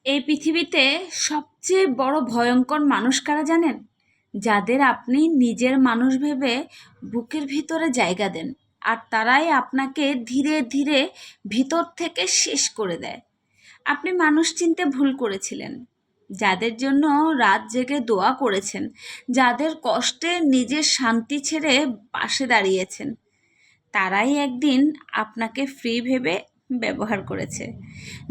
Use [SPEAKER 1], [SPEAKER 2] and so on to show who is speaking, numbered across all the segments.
[SPEAKER 1] এই পৃথিবীতে সবচেয়ে বড় ভয়ঙ্কর মানুষ কারা জানেন? যাদের আপনি নিজের মানুষ ভেবে বুকের ভিতরে জায়গা দেন, আর তারাই আপনাকে ধীরে ধীরে ভিতর থেকে শেষ করে দেয়। আপনি মানুষ চিনতে ভুল করেছিলেন, যাদের জন্য রাত জেগে দোয়া করেছেন, যাদের কষ্টে নিজের শান্তি ছেড়ে পাশে দাঁড়িয়েছেন, তারাই একদিন আপনাকে ফ্রি ভেবে ব্যবহার করেছে।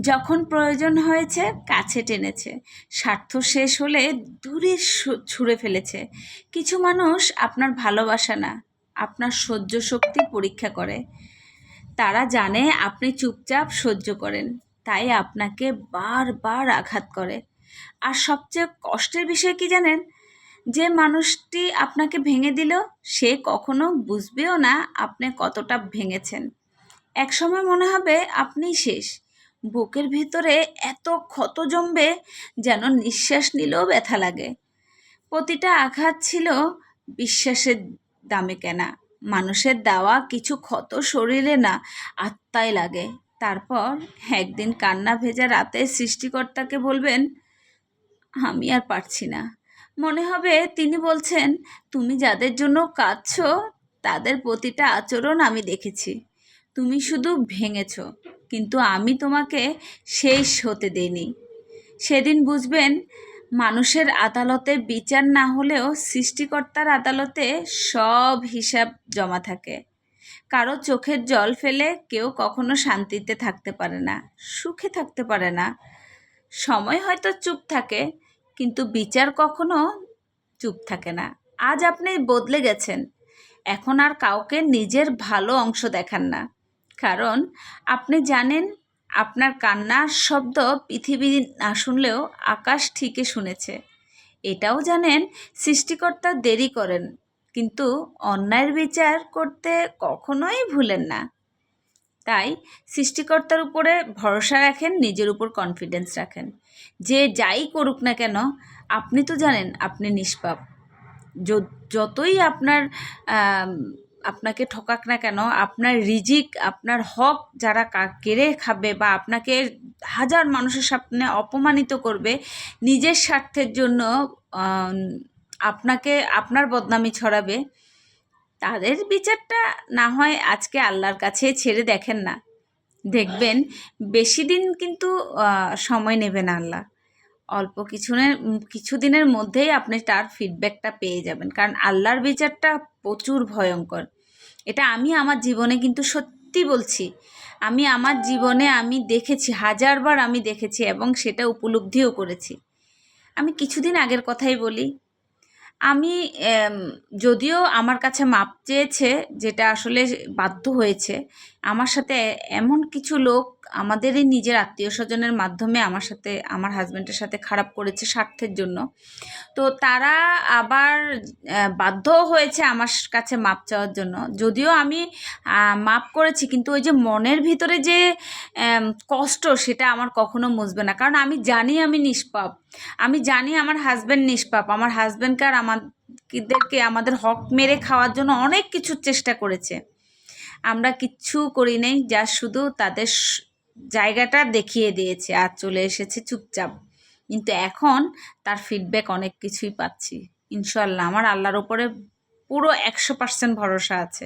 [SPEAKER 1] যখন প্রয়োজন হয়েছে কাছে টেনেছে, স্বার্থ শেষ হলে দূরে ছুঁড়ে ফেলেছে। কিছু মানুষ আপনার ভালোবাসা না, আপনার সহ্য শক্তি পরীক্ষা করে। তারা জানে আপনি চুপচাপ সহ্য করেন, তাই আপনাকে বারবার আঘাত করে। আর সবচেয়ে কষ্টের বিষয় কি জানেন? যে মানুষটি আপনাকে ভেঙে দিল, সে কখনো বুঝবেও না আপনি কতটা ভেঙেছেন। একসময় মনে হবে আপনিই শেষ। বুকের ভিতরে এত ক্ষত জমবে যেন নিঃশ্বাস নিলেও ব্যথা লাগে। প্রতিটা আঘাত ছিল বিশ্বাসের দামে কেনা। মানুষের দেওয়া কিছু ক্ষত শরীরে না, আত্মায় লাগে। তারপর একদিন কান্না ভেজা রাতে সৃষ্টিকর্তাকে বলবেন, আমি আর পারছি না। মনে হবে তিনি বলছেন, তুমি যাদের জন্য কাঁদছো তাদের প্রতিটা আচরণ আমি দেখেছি। তুমি শুধু ভেঙেছ, কিন্তু আমি তোমাকে শেষ হতে দেইনি। সেদিন বুঝবেন, মানুষের আদালতে বিচার না হলেও সৃষ্টিকর্তার আদালতে সব হিসাব জমা থাকে। কারো চোখের জল ফেলে কেউ কখনো শান্তিতে থাকতে পারে না, সুখে থাকতে পারে না। সময় হয়তো চুপ থাকে, কিন্তু বিচার কখনো চুপ থাকে না। আজ আপনি বদলে গেছেন, এখন আর কাউকে নিজের ভালো অংশ দেখান না। কারণ আপনি জানেন, আপনার কান্নার শব্দ পৃথিবী না শুনলেও আকাশ ঠিকই শুনেছে। এটাও জানেন, সৃষ্টিকর্তা দেরি করেন, কিন্তু অন্যায়ের বিচার করতে কখনোই ভুলেন না। তাই সৃষ্টিকর্তার উপরে ভরসা রাখেন, নিজের উপর কনফিডেন্স রাখেন। যে যাই করুক না কেন, আপনি তো জানেন আপনি নিষ্পাপ। যতই আপনাকে ঠকাক না কেন, আপনার রিজিক, আপনার হক যারা কেড়ে খাবে বা আপনাকে হাজার মানুষের সামনে অপমানিত করবে, নিজের স্বার্থের জন্য আপনাকে আপনার বদনামি ছড়াবে, তাদের বিচারটা না হয় আজকে আল্লাহর কাছে ছেড়ে দেখেন না। দেখবেন বেশি দিন কিন্তু সময় নেবে না আল্লাহ। অল্প কিছুদিনের মধ্যেই আপনি তার ফিডব্যাকটা পেয়ে যাবেন। কারণ আল্লাহর বিচারটা প্রচুর ভয়ঙ্কর। এটা আমি আমার জীবনে কিন্তু সত্যি বলছি। আমি আমার জীবনে আমি দেখেছি, হাজারবার আমি দেখেছি এবং সেটা উপলব্ধিও করেছি। আমি কিছুদিন আগের কথাই বলি। আমি যদিও আমার কাছে মাপ চেয়েছে, যেটা আসলে বাধ্য হয়েছে। আমার সাথে এমন কিছু লোক আমাদেরই নিজের আত্মীয় স্বজনের মাধ্যমে আমার সাথে, আমার হাজব্যান্ডের সাথে খারাপ করেছে স্বার্থের জন্য। তো তারা আবার বাধ্য হয়েছে আমার কাছে মাপ চাওয়ার জন্য। যদিও আমি মাপ করেছি, কিন্তু ওই যে মনের ভিতরে যে কষ্ট, সেটা আমার কখনো মুছবে না। কারণ আমি জানি আমি নিষ্পাপ, আমি জানি আমার হাজব্যান্ড নিষ্পাপ। আমার হাজব্যান্ডকে আর আমাদেরকে আমাদের হক মেরে খাওয়ার জন্য অনেক কিছুর চেষ্টা করেছে। আমরা কিচ্ছু করি নাই, যা শুধু তাদের জায়গাটা দেখিয়ে দিয়েছে আর চলে এসেছে চুপচাপ। কিন্তু এখন তার ফিডব্যাক অনেক কিছুই পাচ্ছি। ইনশাল্লাহ আমার আল্লাহর ওপরে পুরো 100% ভরসা আছে।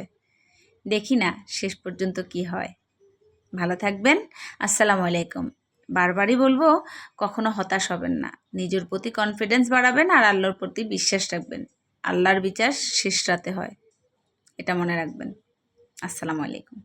[SPEAKER 1] দেখি না শেষ পর্যন্ত কি হয়। ভালো থাকবেন। আসসালামু আলাইকুম। বারবারই বলবো, কখনো হতাশ হবেন না। নিজের প্রতি কনফিডেন্স বাড়াবেন আর আল্লাহর প্রতি বিশ্বাস রাখবেন। আল্লাহর বিচার শেষ রাতে হয়, এটা মনে রাখবেন। আসসালামু আলাইকুম।